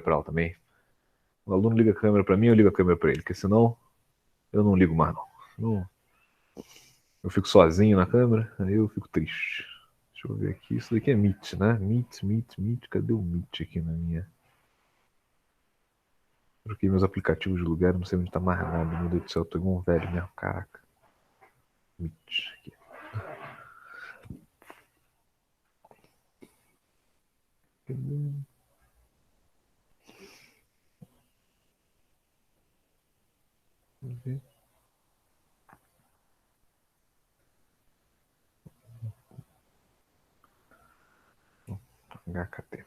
para ela também. O aluno liga a câmera para mim, eu ligo a câmera para ele, porque senão eu não ligo mais, não. Eu fico sozinho na câmera, aí eu fico triste. Deixa eu ver aqui. Isso daqui é Meet, né? Meet. Cadê o Meet aqui na minha? Troquei meus aplicativos de lugar, não sei onde tá mais nada. Meu Deus do céu, eu tô igual um velho mesmo, caraca. Meet aqui. Vamos ver. HKT.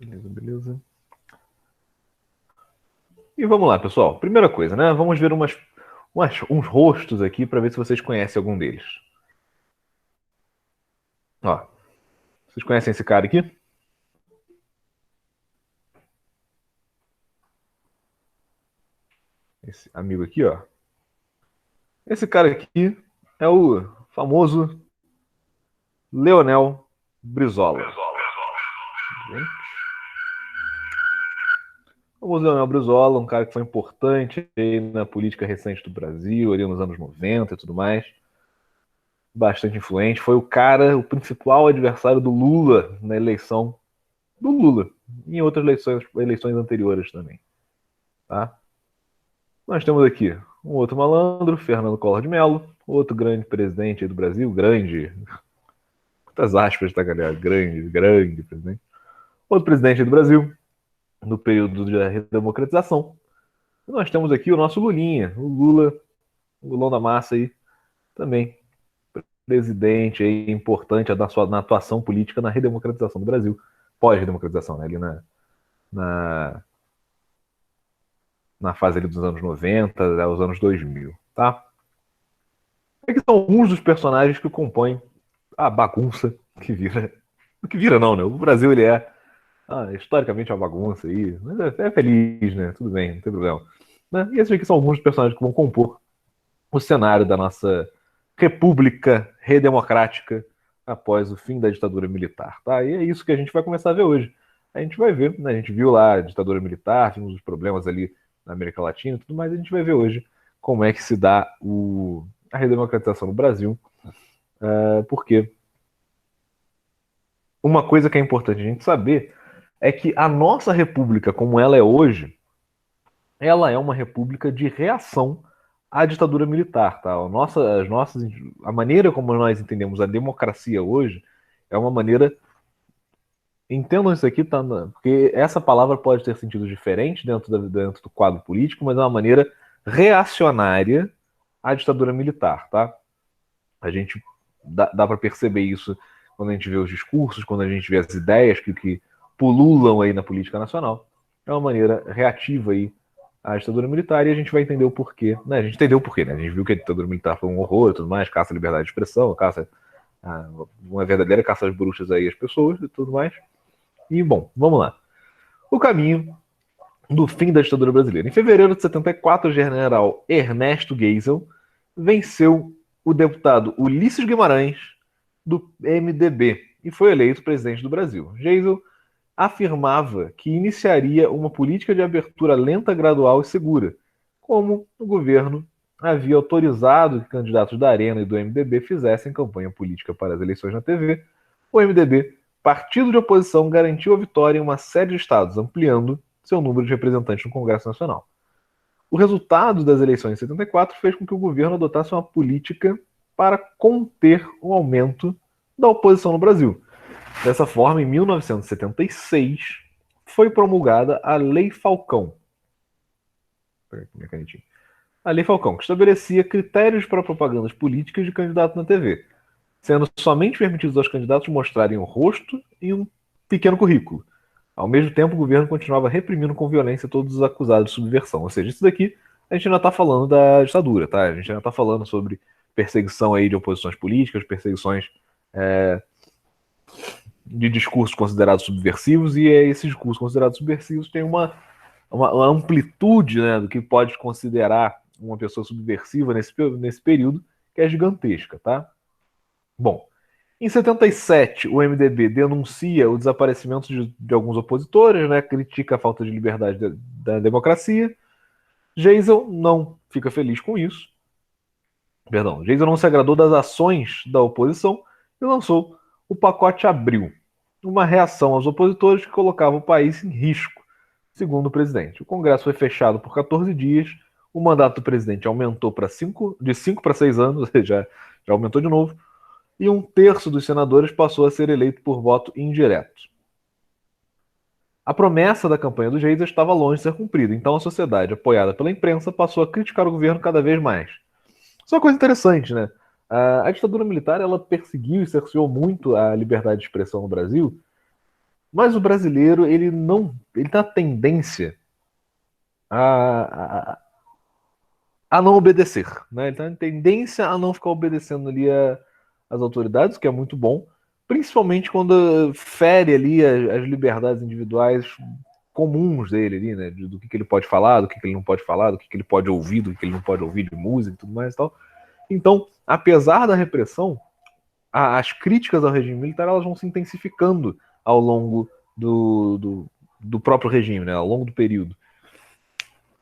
Beleza. E vamos lá, pessoal. Primeira coisa, né? Vamos ver uns rostos aqui para ver se vocês conhecem algum deles. Ó, vocês conhecem esse cara aqui? Esse amigo aqui, ó. Esse cara aqui é o famoso Leonel Brizola. Gente. O famoso Leonel Brizola, um cara que foi importante aí na política recente do Brasil, ali nos anos 90 e tudo mais. Bastante influente. Foi o principal adversário do Lula na eleição do Lula. E em outras eleições anteriores também. Tá? Nós temos aqui um outro malandro, Fernando Collor de Mello, outro grande presidente do Brasil, grande, muitas aspas, tá, galera? Grande presidente. Outro presidente do Brasil, no período da redemocratização. E nós temos aqui o nosso Lulinha, o Lula, o Lulão da massa aí, também presidente aí, importante na atuação política na redemocratização do Brasil. Pós-redemocratização, né? Ali na, na fase ali dos anos 90 aos anos 2000, tá? Aqui são alguns dos personagens que compõem a bagunça que vira. Que vira não, né? O Brasil, ele é historicamente uma bagunça aí. Mas é feliz, né? Tudo bem, não tem problema. Né? E esses aqui são alguns dos personagens que vão compor o cenário da nossa república redemocrática após o fim da ditadura militar, tá? E é isso que a gente vai começar a ver hoje. A gente vai ver, né? A gente viu lá a ditadura militar, vimos os problemas ali na América Latina e tudo mais, a gente vai ver hoje como é que se dá a redemocratização no Brasil, porque uma coisa que é importante a gente saber é que a nossa república, como ela é hoje, ela é uma república de reação à ditadura militar, tá? A maneira como nós entendemos a democracia hoje é uma maneira, entendam isso aqui, tá? Porque essa palavra pode ter sentido diferente dentro do quadro político, mas é uma maneira reacionária à ditadura militar, tá? A gente dá para perceber isso quando a gente vê os discursos, quando a gente vê as ideias que pululam aí na política nacional. É uma maneira reativa aí à ditadura militar e a gente vai entender o porquê. Né? A gente entendeu o porquê, né? A gente viu que a ditadura militar foi um horror e tudo mais, caça à liberdade de expressão, uma verdadeira caça às bruxas aí às pessoas e tudo mais. E, bom, vamos lá. O caminho do fim da ditadura brasileira. Em fevereiro de 74, o general Ernesto Geisel venceu o deputado Ulisses Guimarães, do MDB, e foi eleito presidente do Brasil. Geisel afirmava que iniciaria uma política de abertura lenta, gradual e segura, como o governo havia autorizado que candidatos da Arena e do MDB fizessem campanha política para as eleições na TV. O MDB, partido de oposição, garantiu a vitória em uma série de estados, ampliando seu número de representantes no Congresso Nacional. O resultado das eleições de 74 fez com que o governo adotasse uma política para conter o aumento da oposição no Brasil. Dessa forma, em 1976, foi promulgada a Lei Falcão. A Lei Falcão, que estabelecia critérios para propagandas políticas de candidatos na TV, sendo somente permitidos aos candidatos mostrarem o rosto e um pequeno currículo. Ao mesmo tempo, o governo continuava reprimindo com violência todos os acusados de subversão. Ou seja, isso daqui a gente ainda está falando da ditadura, tá? A gente ainda está falando sobre perseguição aí de oposições políticas, perseguições de discursos considerados subversivos, e esses discursos considerados subversivos têm uma amplitude, né, do que pode considerar uma pessoa subversiva nesse período, que é gigantesca, tá? Bom, Em 77, o MDB denuncia o desaparecimento de alguns opositores, né, critica a falta de liberdade da democracia. Geisel não fica feliz com isso. Perdão, Geisel não se agradou das ações da oposição e lançou o pacote Abril, uma reação aos opositores que colocava o país em risco, segundo o presidente. O Congresso foi fechado por 14 dias, o mandato do presidente aumentou de 5 para 6 anos, ou seja, já aumentou de novo, e um terço dos senadores passou a ser eleito por voto indireto. A promessa da campanha do Geisel estava longe de ser cumprida, então a sociedade, apoiada pela imprensa, passou a criticar o governo cada vez mais. Isso é uma coisa interessante, né? A ditadura militar ela perseguiu e cerceou muito a liberdade de expressão no Brasil, mas o brasileiro ele não, ele tem a tendência a, a, a não obedecer, né? Ele tem a tendência a não ficar obedecendo ali as autoridades, o que é muito bom, principalmente quando fere ali as liberdades individuais comuns dele ali, né? Do que ele pode falar, do que ele não pode falar, do que ele pode ouvir, do que ele não pode ouvir de música e tudo mais e tal. Então, apesar da repressão, as críticas ao regime militar elas vão se intensificando ao longo do próprio regime, né? Ao longo do período.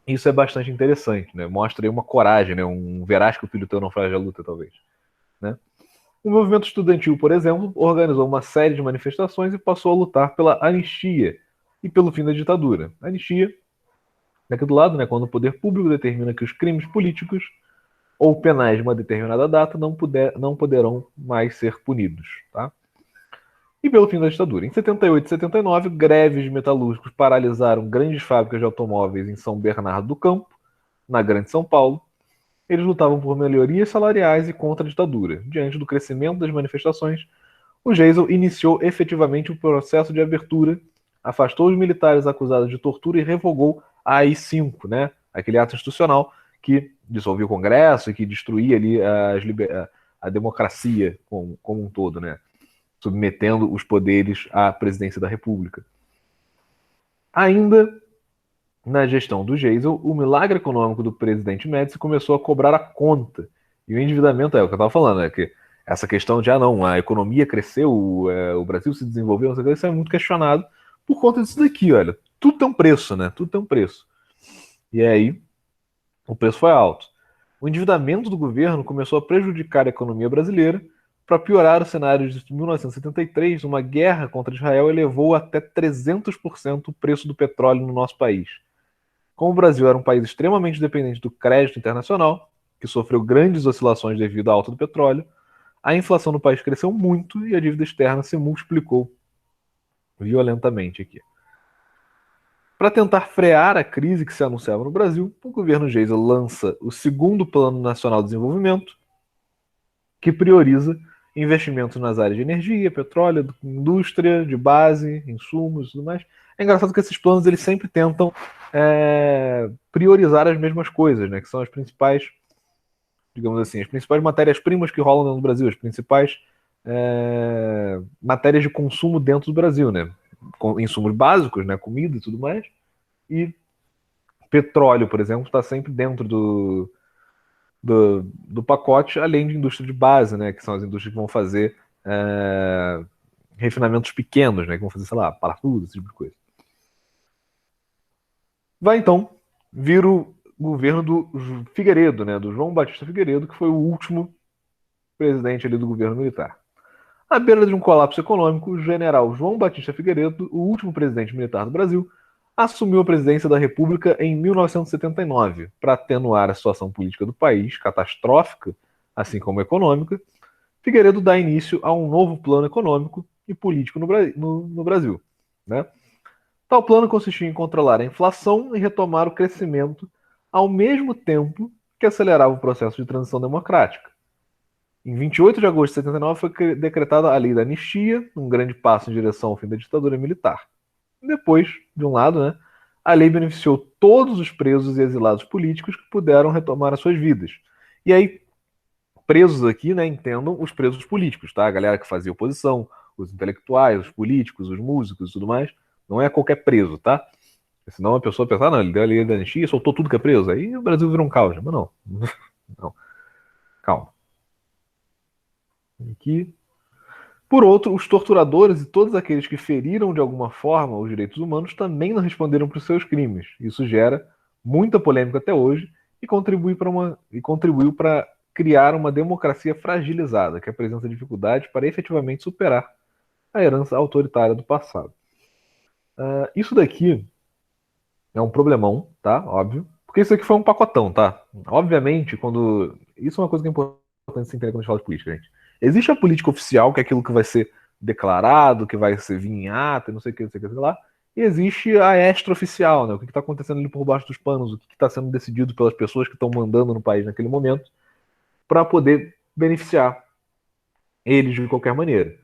Isso é bastante interessante, né? Mostra aí uma coragem, né? Um verás que o filho teu não faz a luta, talvez. Né? O movimento estudantil, por exemplo, organizou uma série de manifestações e passou a lutar pela anistia e pelo fim da ditadura. A anistia, daqui do lado, né? Quando o poder público determina que os crimes políticos ou penais de uma determinada data não poderão mais ser punidos. Tá? E pelo fim da ditadura. Em 78 e 79, greves de metalúrgicos paralisaram grandes fábricas de automóveis em São Bernardo do Campo, na Grande São Paulo. Eles lutavam por melhorias salariais e contra a ditadura. Diante do crescimento das manifestações, o Geisel iniciou efetivamente o processo de abertura, afastou os militares acusados de tortura e revogou a AI-5, né? Aquele ato institucional que dissolvia o Congresso e que destruía ali a democracia como um todo, né? Submetendo os poderes à presidência da República. Ainda na gestão do Geisel, o milagre econômico do presidente Médici começou a cobrar a conta. E o endividamento é o que eu estava falando, é que essa questão de, não, a economia cresceu, o Brasil se desenvolveu, isso é muito questionado por conta disso daqui, olha. Tudo tem um preço, né? Tudo tem um preço. E aí, o preço foi alto. O endividamento do governo começou a prejudicar a economia brasileira. Para piorar o cenário de 1973, uma guerra contra Israel elevou até 300% o preço do petróleo no nosso país. Como o Brasil era um país extremamente dependente do crédito internacional, que sofreu grandes oscilações devido à alta do petróleo, a inflação no país cresceu muito e a dívida externa se multiplicou violentamente aqui. Para tentar frear a crise que se anunciava no Brasil, o governo Geisel lança o segundo Plano Nacional de Desenvolvimento, que prioriza investimentos nas áreas de energia, petróleo, indústria, de base, insumos e tudo mais. É engraçado que esses planos eles sempre tentam priorizar as mesmas coisas, né? Que são as principais, digamos assim, as principais matérias-primas que rolam no Brasil, as principais matérias de consumo dentro do Brasil, né? Com insumos básicos, né? Comida e tudo mais. E petróleo, por exemplo, está sempre dentro do pacote, além de indústria de base, né? Que são as indústrias que vão fazer refinamentos pequenos, né? Que vão fazer, sei lá, parafuso, esse tipo de coisa. Vai então vir o governo do Figueiredo, né? Do João Batista Figueiredo, que foi o último presidente ali do governo militar. À beira de um colapso econômico, o general João Batista Figueiredo, o último presidente militar do Brasil, assumiu a presidência da República em 1979 para atenuar a situação política do país, catastrófica, assim como econômica. Figueiredo dá início a um novo plano econômico e político no Brasil. Né? Tal plano consistia em controlar a inflação e retomar o crescimento ao mesmo tempo que acelerava o processo de transição democrática. Em 28 de agosto de 79 foi decretada a Lei da Anistia, um grande passo em direção ao fim da ditadura militar. Depois, de um lado, né, a lei beneficiou todos os presos e exilados políticos que puderam retomar as suas vidas. E aí, presos aqui, né, entendam os presos políticos, tá? A galera que fazia oposição, os intelectuais, os políticos, os músicos e tudo mais. Não é qualquer preso, tá? Senão a pessoa pensa, não, ele deu a lei da anistia e soltou tudo que é preso. Aí o Brasil virou um caos. Mas não. Não. Calma. Aqui. Por outro, os torturadores e todos aqueles que feriram de alguma forma os direitos humanos também não responderam por seus crimes. Isso gera muita polêmica até hoje e contribuiu para criar uma democracia fragilizada, que apresenta dificuldades para efetivamente superar a herança autoritária do passado. Isso daqui é um problemão, tá? Óbvio. Porque isso aqui foi um pacotão, tá? Obviamente, quando. Isso é uma coisa que é importante se entender quando a gente fala de política, gente. Existe a política oficial, que é aquilo que vai ser declarado, que vai ser vir em ata, não sei o que, não sei o que, sei lá. E existe a extraoficial, né? O que está acontecendo ali por baixo dos panos, o que está sendo decidido pelas pessoas que estão mandando no país naquele momento, para poder beneficiar eles de qualquer maneira.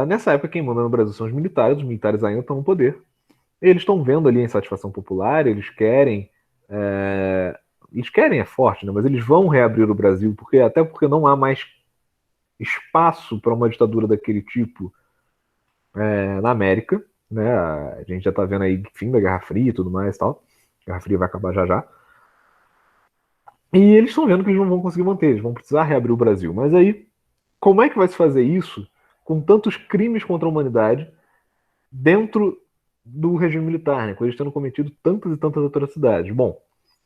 Nessa época, quem manda no Brasil são os militares ainda estão no poder. Eles estão vendo ali a insatisfação popular, eles querem é forte, né? Mas eles vão reabrir o Brasil, até porque não há mais espaço para uma ditadura daquele tipo na América, né? A gente já está vendo aí fim da Guerra Fria e tudo mais e tal. A Guerra Fria vai acabar já já. E eles estão vendo que eles não vão conseguir manter, eles vão precisar reabrir o Brasil. Mas aí, como é que vai se fazer isso com tantos crimes contra a humanidade dentro do regime militar, né? Com eles tendo cometido tantas e tantas atrocidades? Bom,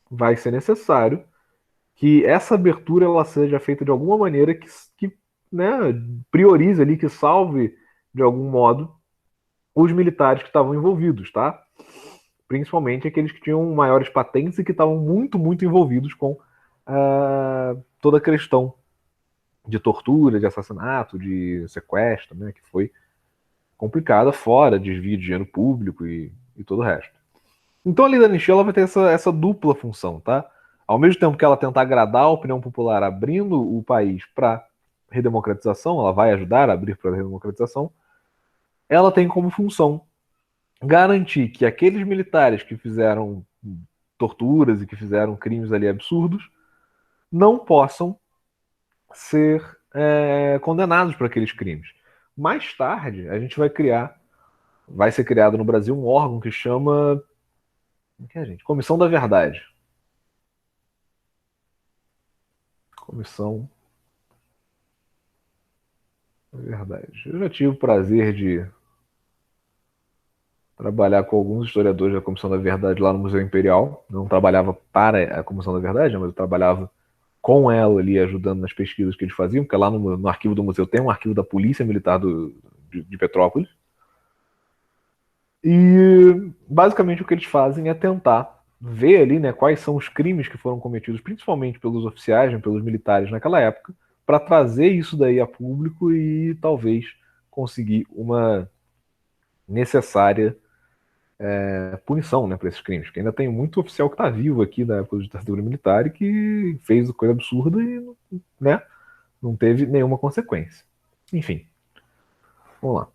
vai ser necessário que essa abertura ela seja feita de alguma maneira que né, priorize ali, que salve de algum modo os militares que estavam envolvidos, tá? Principalmente aqueles que tinham maiores patentes e que estavam muito, muito envolvidos com toda a questão de tortura, de assassinato, de sequestro, né, que foi complicada, fora desvio de dinheiro público e todo o resto. Então a lei da anistia ela vai ter essa dupla função, tá? Ao mesmo tempo que ela tenta agradar a opinião popular abrindo o país para redemocratização, ela vai ajudar a abrir para a redemocratização, ela tem como função garantir que aqueles militares que fizeram torturas e que fizeram crimes ali absurdos não possam ser condenados por aqueles crimes. Mais tarde, a gente vai ser criado no Brasil um órgão que chama gente? Comissão da Verdade. Comissão da Verdade. Eu já tive o prazer de trabalhar com alguns historiadores da Comissão da Verdade lá no Museu Imperial. Não trabalhava para a Comissão da Verdade, mas eu trabalhava com ela ali, ajudando nas pesquisas que eles faziam, porque lá no arquivo do museu tem um arquivo da Polícia Militar de Petrópolis. E basicamente o que eles fazem é tentar ver ali, né, quais são os crimes que foram cometidos, principalmente pelos oficiais, né, pelos militares naquela época, para trazer isso daí a público e talvez conseguir uma necessária punição, né, para esses crimes. Porque ainda tem muito oficial que está vivo aqui na época da ditadura militar e que fez coisa absurda e, né, não teve nenhuma consequência. Enfim, vamos lá.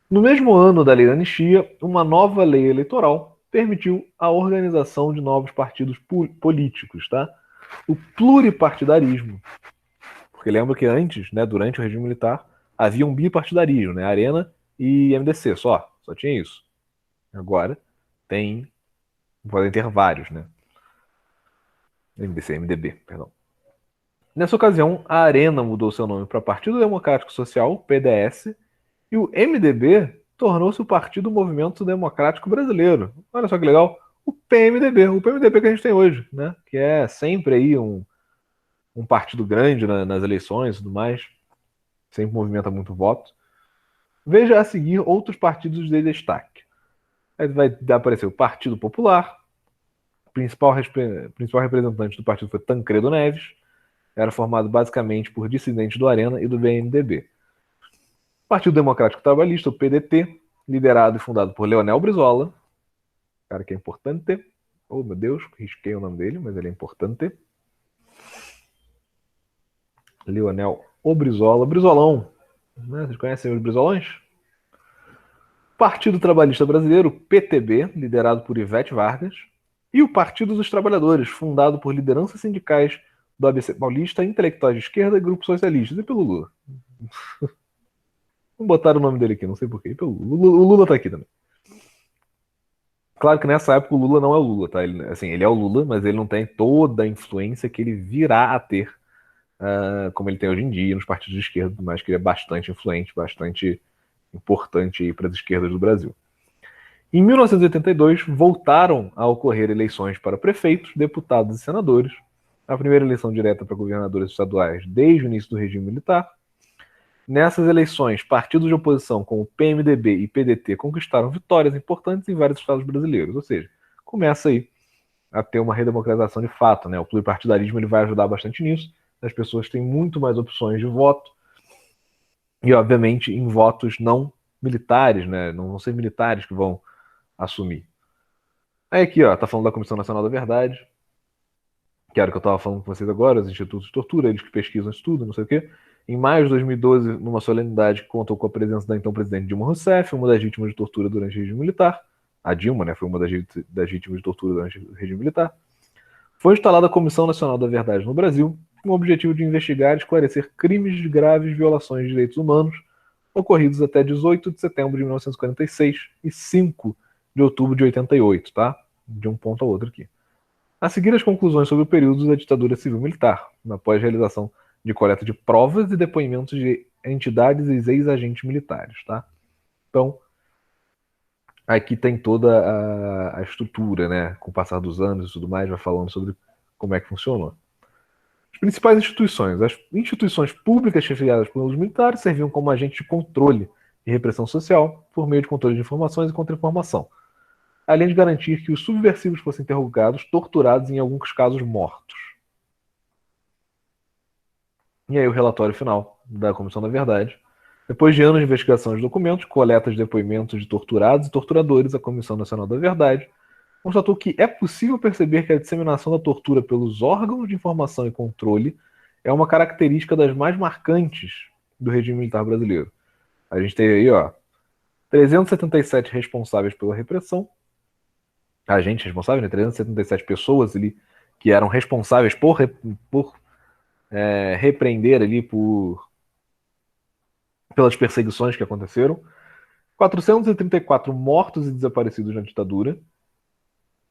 No mesmo ano da lei da anistia, uma nova lei eleitoral permitiu a organização de novos partidos políticos, tá? O pluripartidarismo. Porque lembra que antes, né, durante o regime militar, havia um bipartidarismo, né? Arena e MDC, só tinha isso. Agora podem ter vários, né? MDC, MDB, perdão. Nessa ocasião, a Arena mudou seu nome para Partido Democrático Social, PDS, e o MDB tornou-se o Partido Movimento Democrático Brasileiro. Olha só que legal. O PMDB que a gente tem hoje, né? Que é sempre aí um partido grande nas eleições e tudo mais, sempre movimenta muito voto. Veja a seguir outros partidos de destaque. Aí vai aparecer o Partido Popular, principal representante do partido foi Tancredo Neves, era formado basicamente por dissidentes do Arena e do BMDB. Partido Democrático Trabalhista, o PDT, liderado e fundado por Leonel Brizola, cara que é importante. Oh, meu Deus, risquei o nome dele, mas ele é importante. Leonel Brizola. Brizolão. Né? Vocês conhecem os Brizolões? Partido Trabalhista Brasileiro, PTB, liderado por Ivete Vargas. E o Partido dos Trabalhadores, fundado por lideranças sindicais do ABC Paulista, intelectuais de esquerda e grupos socialistas. E pelo Lula. Vamos botar o nome dele aqui, não sei porquê. O Lula tá aqui também. Claro que nessa época o Lula não é o Lula, tá? Ele é o Lula, mas ele não tem toda a influência que ele virá a ter como ele tem hoje em dia nos partidos de esquerda, mas que ele é bastante influente, bastante importante para as esquerdas do Brasil. Em 1982, voltaram a ocorrer eleições para prefeitos, deputados e senadores, a primeira eleição direta para governadores estaduais desde o início do regime militar. Nessas eleições, partidos de oposição como PMDB e PDT conquistaram vitórias importantes em vários estados brasileiros, ou seja, começa aí a ter uma redemocratização de fato, né? O pluripartidarismo ele vai ajudar bastante nisso, as pessoas têm muito mais opções de voto, e obviamente em votos não militares, né? Não vão ser militares que vão assumir. Aí aqui, ó, tá falando da Comissão Nacional da Verdade, que era o que eu estava falando com vocês agora, os institutos de tortura, eles que pesquisam isso tudo, não sei o quê. Em maio de 2012, numa solenidade que contou com a presença da então presidente Dilma Rousseff, uma das vítimas de tortura durante o regime militar. A Dilma, né, foi uma das vítimas de tortura durante o regime militar. Foi instalada a Comissão Nacional da Verdade no Brasil, com o objetivo de investigar e esclarecer crimes de graves violações de direitos humanos ocorridos até 18 de setembro de 1946 e 5 de outubro de 88, tá? De um ponto ao outro aqui. A seguir, as conclusões sobre o período da ditadura civil-militar, após a realização de coleta de provas e depoimentos de entidades e ex-agentes militares, tá? Então, aqui tem toda a estrutura, né? Com o passar dos anos e tudo mais, vai falando sobre como é que funcionou. As principais instituições. As instituições públicas chefiadas pelos militares serviam como agentes de controle e repressão social por meio de controle de informações e contra-informação, além de garantir que os subversivos fossem interrogados, torturados e, em alguns casos, mortos. E aí o relatório final da Comissão da Verdade. Depois de anos de investigação de documentos, coleta de depoimentos de torturados e torturadores, a Comissão Nacional da Verdade constatou que é possível perceber que a disseminação da tortura pelos órgãos de informação e controle é uma característica das mais marcantes do regime militar brasileiro. A gente tem aí, ó, 377 responsáveis pela repressão, agentes responsáveis, né? 377 pessoas ali que eram responsáveis por repreender ali pelas perseguições que aconteceram. 434 mortos e desaparecidos na ditadura.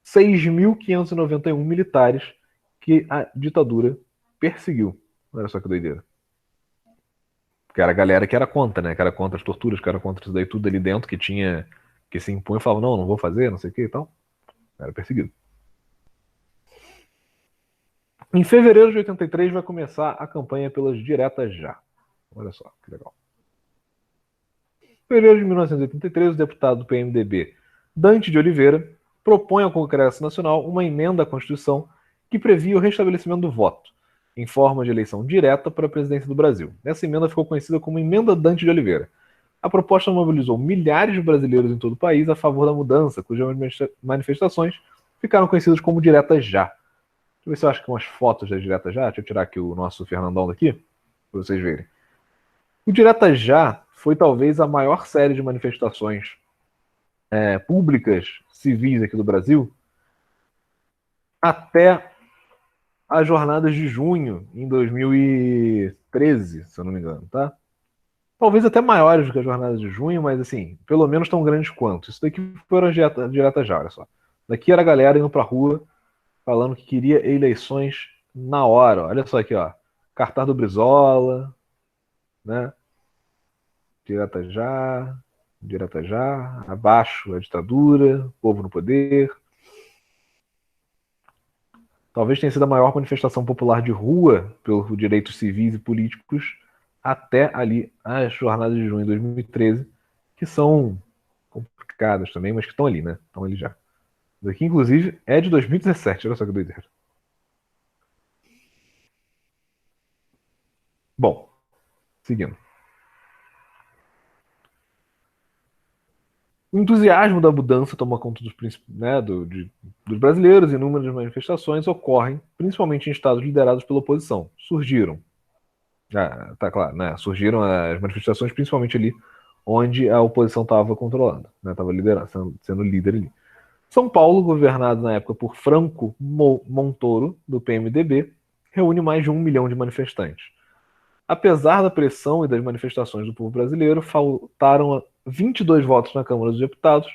6.591 militares que a ditadura perseguiu. Olha só que doideira. Que era a galera que era contra, né? Que era contra as torturas, que era contra isso daí tudo ali dentro, que tinha, que se impunha e falava, não, não vou fazer, não sei o que e tal. Era perseguido. Em fevereiro de 83 vai começar a campanha pelas diretas já. Olha só, que legal. Em fevereiro de 1983, o deputado do PMDB, Dante de Oliveira, propõe ao Congresso Nacional uma emenda à Constituição que previa o restabelecimento do voto, em forma de eleição direta para a presidência do Brasil. Essa emenda ficou conhecida como Emenda Dante de Oliveira. A proposta mobilizou milhares de brasileiros em todo o país a favor da mudança, cujas manifestações ficaram conhecidas como diretas já. Deixa eu ver se eu acho que umas fotos das diretas já. Deixa eu tirar aqui o nosso Fernandão daqui, para vocês verem. O Direta Já foi talvez a maior série de manifestações públicas, civis aqui do Brasil, até as jornadas de junho, em 2013, se eu não me engano, tá? Talvez até maiores do que as jornadas de junho, mas assim, pelo menos tão grandes quanto. Isso daqui foram as diretas já, olha só. Daqui era a galera indo pra rua, falando que queria eleições na hora. Olha só aqui, ó. Cartaz do Brizola, né? Direta já, abaixo a ditadura, povo no poder. Talvez tenha sido a maior manifestação popular de rua pelos direitos civis e políticos até ali as jornadas de junho de 2013, que são complicadas também, mas que estão ali, né? Estão ali já. Isso aqui, inclusive, é de 2017, olha só que doideira. Bom, seguindo. O entusiasmo da mudança toma conta dos brasileiros e inúmeras manifestações ocorrem, principalmente em estados liderados pela oposição. Surgiram, tá claro, né? Surgiram as manifestações principalmente ali onde a oposição estava controlando, estava liderando, sendo líder ali. São Paulo, governado na época por Franco Montoro, do PMDB, reúne mais de 1 milhão de manifestantes. Apesar da pressão e das manifestações do povo brasileiro, faltaram 22 votos na Câmara dos Deputados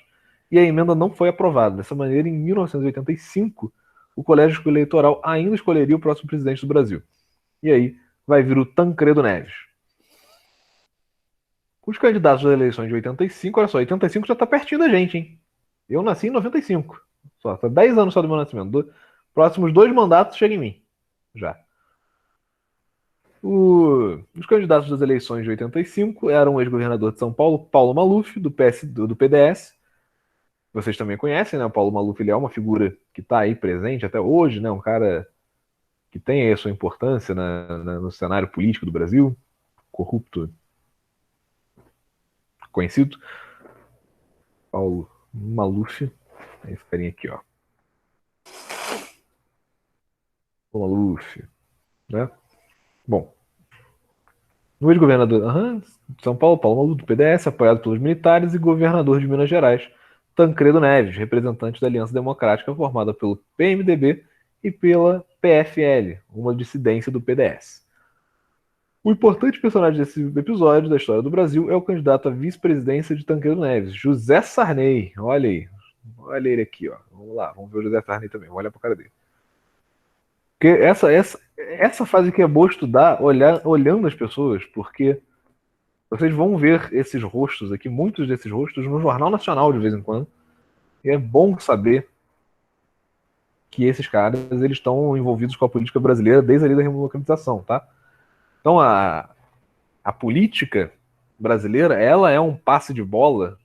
e a emenda não foi aprovada. Dessa maneira, em 1985, o Colégio Eleitoral ainda escolheria o próximo presidente do Brasil. E aí, vai vir o Tancredo Neves. Os candidatos das eleições de 85, olha só, 85 já tá pertinho da gente, hein? Eu nasci em 95. Só, tá 10 anos só do meu nascimento. Próximos 2 mandatos chega em mim. Já. Os candidatos das eleições de 85 eram o ex-governador de São Paulo, Paulo Maluf, do PDS. Vocês também conhecem, né? O Paulo Maluf, ele é uma figura que está aí presente até hoje, né? Um cara que tem aí a sua importância no cenário político do Brasil, corrupto, conhecido. Paulo Maluf, é esse carinha aqui, ó. Paulo Maluf, né? Bom, o ex-governador de São Paulo, Paulo Maluf, do PDS, apoiado pelos militares, e governador de Minas Gerais, Tancredo Neves, representante da Aliança Democrática formada pelo PMDB e pela PFL, uma dissidência do PDS. O importante personagem desse episódio da história do Brasil é o candidato à vice-presidência de Tancredo Neves, José Sarney. Olha aí. Olha ele aqui, ó. Vamos lá, vamos ver o José Sarney também. Vamos olhar pra cara dele. Porque essa fase que é boa estudar, olhando as pessoas, porque vocês vão ver esses rostos aqui, muitos desses rostos, no Jornal Nacional de vez em quando. E é bom saber que esses caras eles estão envolvidos com a política brasileira desde ali da redemocratização, tá? Então a política brasileira, ela é um passe de bola,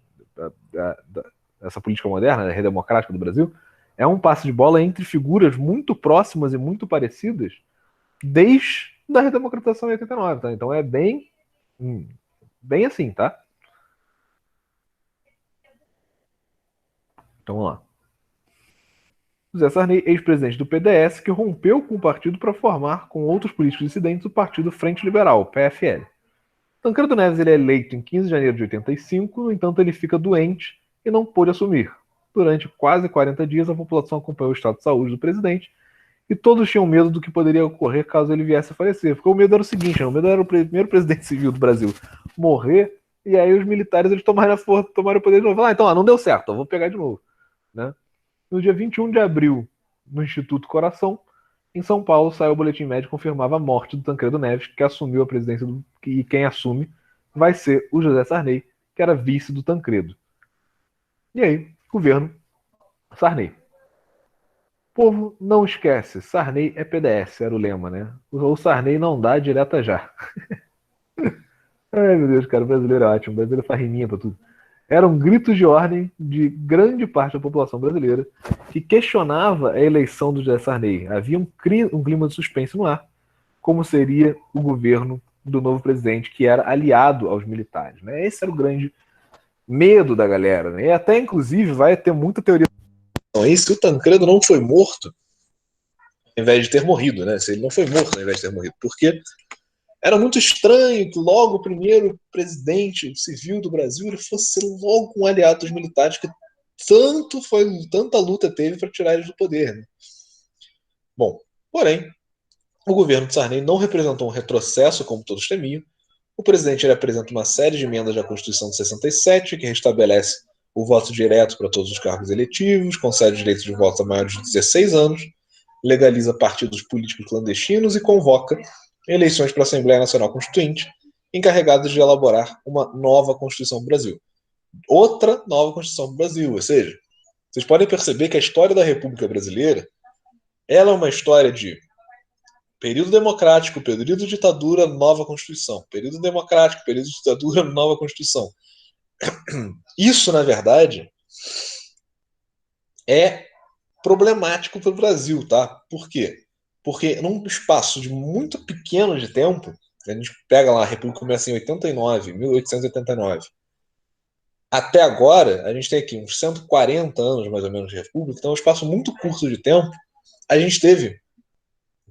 essa política moderna, né, redemocrática do Brasil, é um passe de bola entre figuras muito próximas e muito parecidas desde a redemocratização em 89, tá? Então é bem assim, tá? Então vamos lá. José Sarney, ex-presidente do PDS, que rompeu com o partido para formar com outros políticos dissidentes o Partido Frente Liberal, PFL. Tancredo Neves ele é eleito em 15 de janeiro de 85, no entanto ele fica doente e não pôde assumir. Durante quase 40 dias a população acompanhou o estado de saúde do presidente e todos tinham medo do que poderia ocorrer caso ele viesse a falecer. Porque o medo era o seguinte, né? O medo era o primeiro presidente civil do Brasil morrer e aí os militares eles tomaram o poder de novo. Então, não deu certo, eu vou pegar de novo. Né? No dia 21 de abril, no Instituto Coração, em São Paulo, saiu o boletim médico que confirmava a morte do Tancredo Neves, que assumiu a presidência e quem assume vai ser o José Sarney, que era vice do Tancredo. E aí, governo Sarney. O povo não esquece, Sarney é PDS, era o lema, né? O Sarney não dá, direta já. Ai, meu Deus, cara, o brasileiro é ótimo, o brasileiro faz riminha pra tudo. Eram gritos de ordem de grande parte da população brasileira que questionava a eleição do José Sarney. Havia um clima de suspense no ar, como seria o governo do novo presidente, que era aliado aos militares. Né? Esse era o grande medo da galera. Né? E até, inclusive, vai ter muita teoria. E se o Tancredo não foi morto, ao invés de ter morrido, né? Se ele não foi morto ao invés de ter morrido. Porque era muito estranho que logo o primeiro presidente civil do Brasil ele fosse logo um aliado dos militares que tanta luta teve para tirar eles do poder. Né? Bom, porém, o governo de Sarney não representou um retrocesso, como todos temiam. O presidente ele apresenta uma série de emendas à Constituição de 67, que restabelece o voto direto para todos os cargos eletivos, concede direito de voto a maiores de 16 anos, legaliza partidos políticos clandestinos e convoca eleições para a Assembleia Nacional Constituinte, encarregadas de elaborar uma nova Constituição do Brasil. Outra nova Constituição do Brasil, ou seja, vocês podem perceber que a história da República Brasileira ela é uma história de período democrático, período de ditadura, nova Constituição. Período democrático, período de ditadura, nova Constituição. Isso, na verdade, é problemático para o Brasil, tá? Por quê? Porque num espaço de muito pequeno de tempo, a gente pega lá, a República começa em 89, 1889. Até agora, a gente tem aqui uns 140 anos, mais ou menos, de República, então é um espaço muito curto de tempo. A gente teve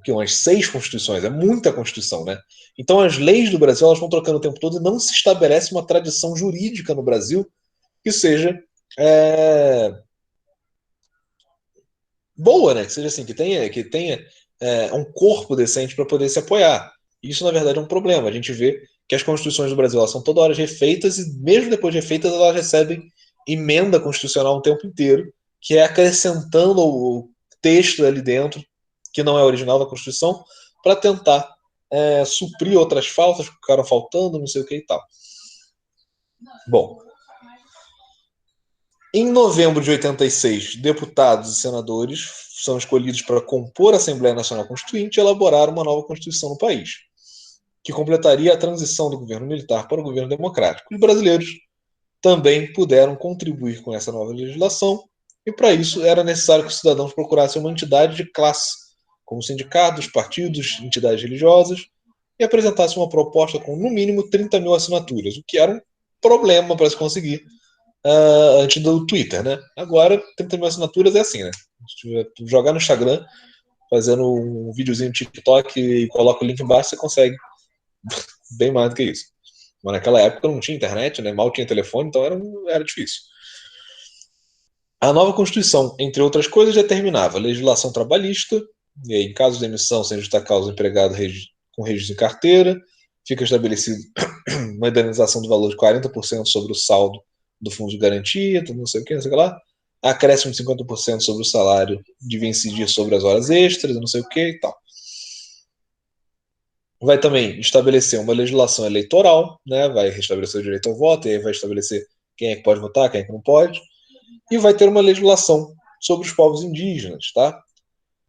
umas 6 constituições, é muita constituição, né? Então as leis do Brasil elas vão trocando o tempo todo e não se estabelece uma tradição jurídica no Brasil que seja boa, né? Que seja assim, que tenha um corpo decente para poder se apoiar. Isso, na verdade, é um problema. A gente vê que as constituições do Brasil elas são toda hora refeitas e, mesmo depois de refeitas, elas recebem emenda constitucional o tempo inteiro, que é acrescentando o texto ali dentro, que não é original da Constituição, para tentar suprir outras faltas que ficaram faltando, não sei o que e tal. Bom, em novembro de 86, deputados e senadores são escolhidos para compor a Assembleia Nacional Constituinte e elaborar uma nova Constituição no país, que completaria a transição do governo militar para o governo democrático. Os brasileiros também puderam contribuir com essa nova legislação, e para isso era necessário que os cidadãos procurassem uma entidade de classe, como sindicatos, partidos, entidades religiosas, e apresentassem uma proposta com no mínimo 30 mil assinaturas, o que era um problema para se conseguir antes do Twitter, né? Agora, 30 mil assinaturas é assim, né? Se jogar no Instagram, fazendo um videozinho no TikTok e coloca o link embaixo, você consegue bem mais do que isso. Mas naquela época não tinha internet, né? Mal tinha telefone, então era difícil. A nova Constituição, entre outras coisas, determinava legislação trabalhista, e aí, em caso de demissão sem justa causa, empregado com registro em carteira, fica estabelecido uma indenização do valor de 40% sobre o saldo do fundo de garantia, não sei o que, não sei o que lá, acréscimo de 50% sobre o salário devia incidir sobre as horas extras, não sei o que e tal. Vai também estabelecer uma legislação eleitoral, né? Vai restabelecer o direito ao voto, e aí vai estabelecer quem é que pode votar, quem é que não pode, e vai ter uma legislação sobre os povos indígenas, tá?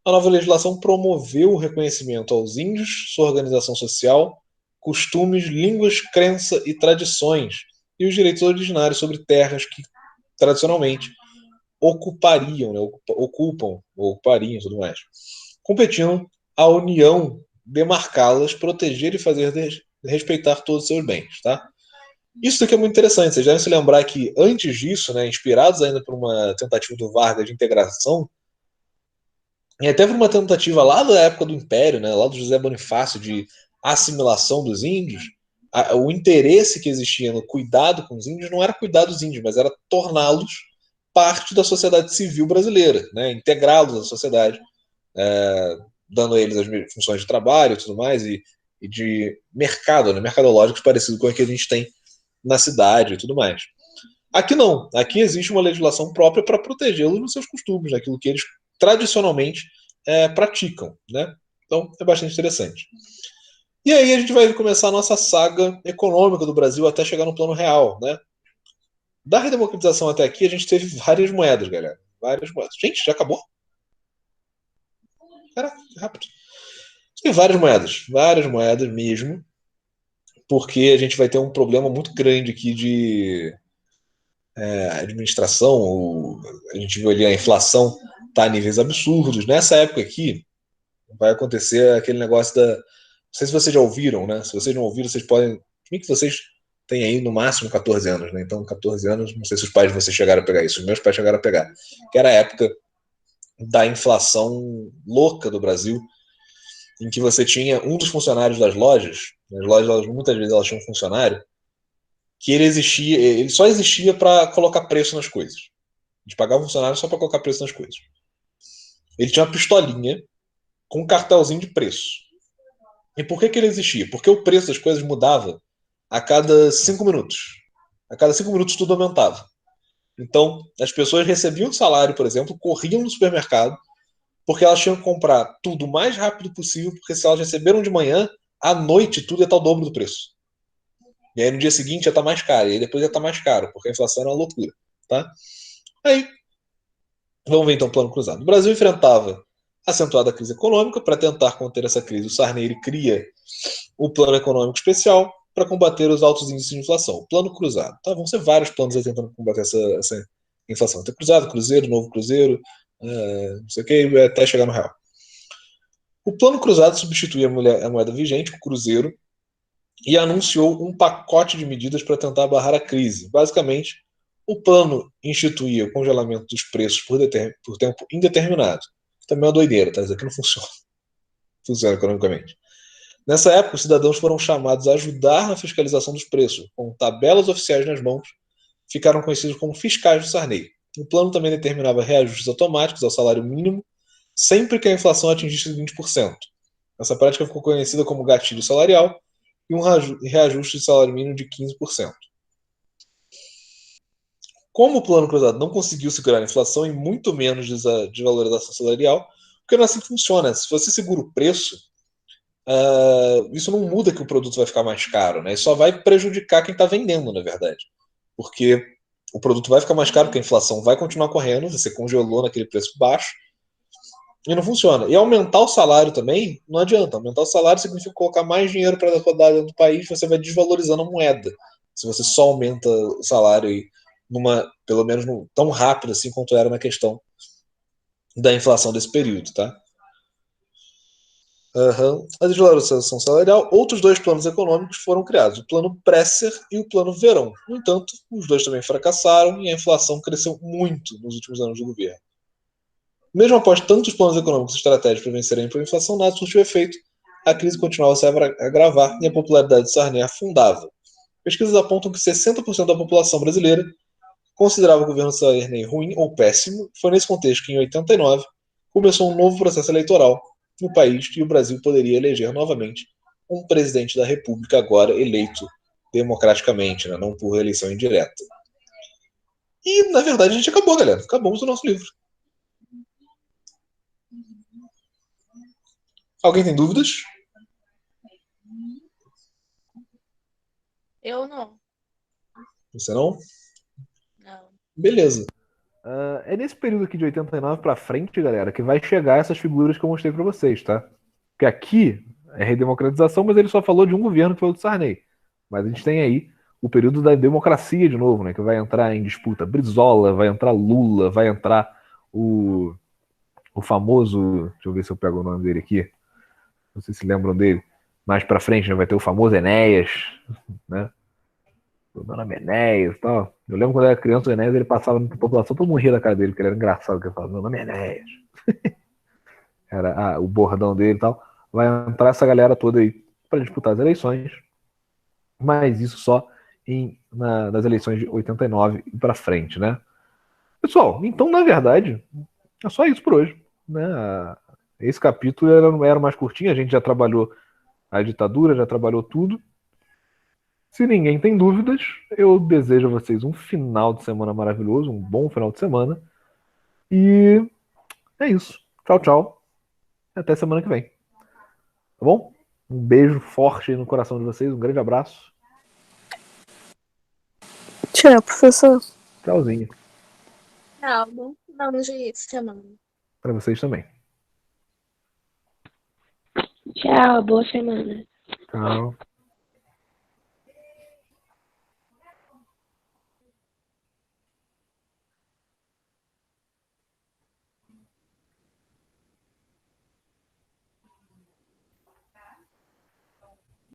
A nova legislação promoveu o reconhecimento aos índios, sua organização social, costumes, línguas, crença e tradições, e os direitos originários sobre terras que tradicionalmente ocupariam, né, ocupariam e tudo mais, competindo a União demarcá-las, proteger e fazer respeitar todos os seus bens, tá? Isso aqui é muito interessante. Vocês devem se lembrar que antes disso, né, inspirados ainda por uma tentativa do Vargas de integração, e até por uma tentativa lá da época do Império, né, lá do José Bonifácio, de assimilação dos índios, o interesse que existia no cuidado com os índios não era cuidar dos índios, mas era torná-los parte da sociedade civil brasileira, né, integrá-los à sociedade, dando a eles as funções de trabalho e tudo mais, e de mercado, né, mercadológicos parecido com o que a gente tem na cidade e tudo mais. Aqui não. Aqui existe uma legislação própria para protegê-los nos seus costumes, naquilo que eles tradicionalmente praticam, né? Então é bastante interessante. E aí a gente vai começar a nossa saga econômica do Brasil até chegar no plano real, né? Da redemocratização até aqui a gente teve várias moedas, galera. Várias moedas. Gente, já acabou? Caraca, rápido. Tem várias moedas mesmo, porque a gente vai ter um problema muito grande aqui de administração. A gente viu ali a inflação tá a níveis absurdos. Nessa época aqui, vai acontecer aquele negócio da. Não sei se vocês já ouviram, né? Se vocês não ouviram, vocês podem. Que vocês têm aí no máximo 14 anos, né? Então, 14 anos, não sei se os pais de vocês chegaram a pegar isso. Os meus pais chegaram a pegar. Que era a época da inflação louca do Brasil, em que você tinha um dos funcionários das lojas, as lojas muitas vezes elas tinham um funcionário, que ele só existia para colocar preço nas coisas. A gente pagava um funcionário só para colocar preço nas coisas. Ele tinha uma pistolinha com um cartelzinho de preço. E por que ele existia? Porque o preço das coisas mudava a cada 5 minutos. A cada 5 minutos tudo aumentava. Então, as pessoas recebiam salário, por exemplo, corriam no supermercado, porque elas tinham que comprar tudo o mais rápido possível, porque se elas receberam de manhã, à noite tudo ia estar o dobro do preço. E aí no dia seguinte ia estar mais caro, e aí depois ia estar mais caro, porque a inflação era uma loucura. Tá? Aí, vamos ver então o plano cruzado. O Brasil enfrentava acentuada crise econômica. Para tentar conter essa crise, o Sarney cria o Plano Econômico Especial para combater os altos índices de inflação. O Plano Cruzado. Tá? Vão ser vários planos aí tentando combater essa inflação. Tem cruzado, cruzeiro, novo cruzeiro, não sei o que, até chegar no real. O Plano Cruzado substitui a moeda vigente, o cruzeiro, e anunciou um pacote de medidas para tentar barrar a crise. Basicamente, o plano instituía o congelamento dos preços por tempo indeterminado. Também é uma doideira, tá? Isso aqui não funciona. Funciona economicamente. Nessa época, os cidadãos foram chamados a ajudar na fiscalização dos preços. Com tabelas oficiais nas mãos, ficaram conhecidos como fiscais do Sarney. O plano também determinava reajustes automáticos ao salário mínimo sempre que a inflação atingisse 20%. Essa prática ficou conhecida como gatilho salarial e um reajuste de salário mínimo de 15%. Como o plano cruzado não conseguiu segurar a inflação e muito menos desvalorização salarial, porque não é assim que funciona. Se você segura o preço, isso não muda que o produto vai ficar mais caro, né? Isso só vai prejudicar quem está vendendo, na verdade. Porque o produto vai ficar mais caro, porque a inflação vai continuar correndo, você congelou naquele preço baixo, e não funciona. E aumentar o salário também não adianta. Aumentar o salário significa colocar mais dinheiro para rodar dentro do país, você vai desvalorizando a moeda. Se você só aumenta o salário aí pelo menos tão rápido assim quanto era na questão da inflação desse período, tá? A desvalorização salarial, outros dois planos econômicos foram criados, o plano Presser e o plano Verão. No entanto, os dois também fracassaram e a inflação cresceu muito nos últimos anos do governo. Mesmo após tantos planos econômicos e estratégias para vencerem a inflação, nada surtiu efeito, a crise continuava a se agravar e a popularidade de Sarney afundava. Pesquisas apontam que 60% da população brasileira considerava o governo Sarney ruim ou péssimo. Foi nesse contexto que, em 89, começou um novo processo eleitoral no país e o Brasil poderia eleger novamente um presidente da República, agora eleito democraticamente, né? Não por eleição indireta. E, na verdade, a gente acabou, galera. Acabamos o nosso livro. Alguém tem dúvidas? Eu não. Você não? Não. Beleza. É nesse período aqui de 89 pra frente, galera, que vai chegar essas figuras que eu mostrei pra vocês, tá? Porque aqui é redemocratização, mas ele só falou de um governo que foi o do Sarney. Mas a gente tem aí o período da democracia de novo, né? Que vai entrar em disputa Brizola, vai entrar Lula, vai entrar o famoso. Deixa eu ver se eu pego o nome dele aqui. Não sei se lembram dele. Mais pra frente, né, vai ter o famoso Enéas, né? O meu nome é Enéas e tal. Eu lembro quando eu era criança, o Enéas ele passava na população, todo mundo ria da cara dele, porque ele era engraçado, que ele falava, meu nome é Enéas. Era o bordão dele e tal. Vai entrar essa galera toda aí para disputar as eleições, mas isso só nas eleições de 89 e para frente, né? Pessoal, então na verdade é só isso por hoje, né? Esse capítulo era mais curtinho, a gente já trabalhou a ditadura, já trabalhou tudo. Se ninguém tem dúvidas, eu desejo a vocês um final de semana maravilhoso, um bom final de semana. E é isso. Tchau, tchau. Até semana que vem. Tá bom? Um beijo forte no coração de vocês, um grande abraço. Tchau, professor. Tchauzinho. Tchau. Bom final de semana. Para vocês também. Tchau, boa semana. Tchau.